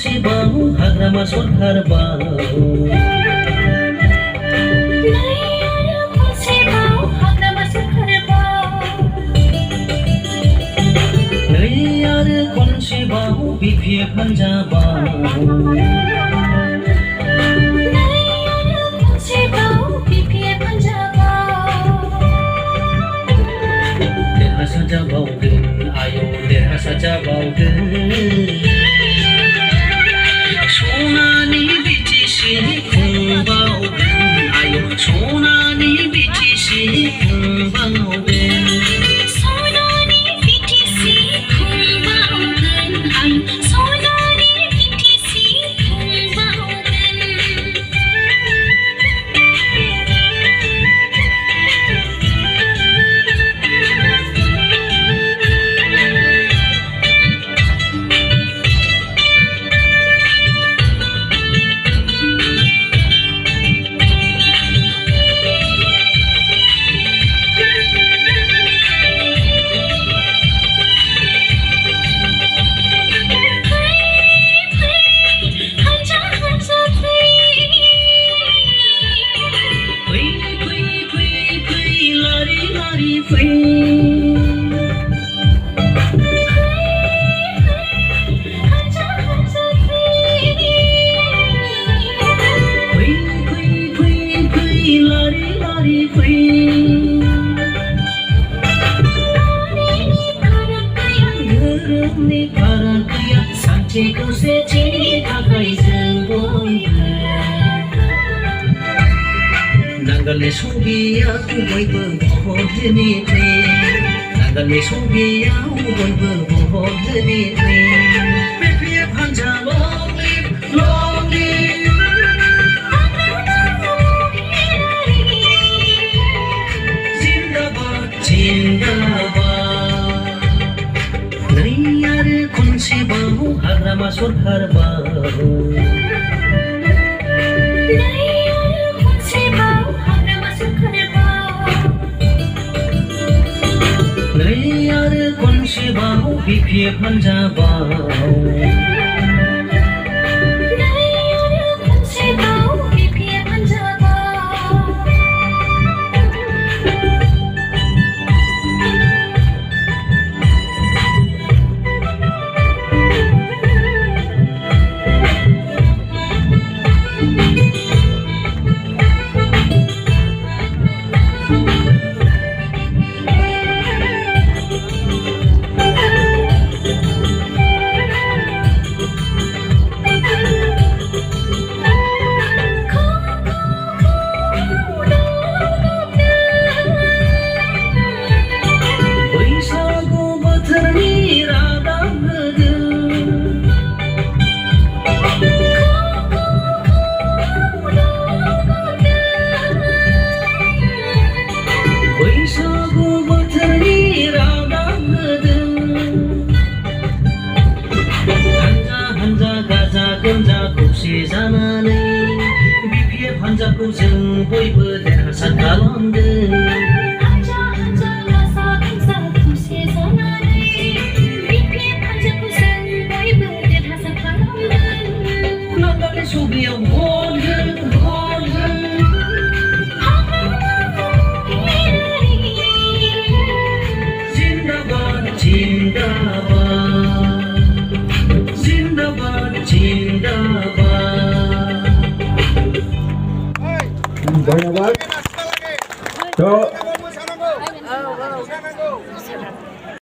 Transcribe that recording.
खनसेबाव हाग्रामा सरखारबाव नै आरो खनसेबाव बिपिएफ हान्जाबाव देरहासार जाबावगोन आयौ देरहासार जाबावगोन सनानि बिटिसि खुंबावगोन आयौ सनानि बिटिसि खुंबावगोन सनानि बिटिसि खुंबावगोन आयौ सनानि बिटिसि खुंबावगोन सानसेखौ सेथिनि थाखाय जों बयबो नांगोलनि सबियाव बयबो भट होनि फै नांगोलनि सबियाव बयबो भट होनि फै बिपिएफ हान्जा long live जिन्दाबाद जिन्दाबाद नै आरो खनसेबाव हाग्रामा सरखारबाव नै आरो खनसेबाव बिपिएफ हान्जाबाव जानानै बिपिएफ हान्जाखौ जों बयबो देरहासार खालामगोन हान्जा हान्जा गाजा गोमजा खौसे जानानै बिपिएफ हान्जाखौ जों बयबो देरहासार खालामगोन नांगोलनि सबियाव भट हो जिन्दाबाद जिन्दाबाद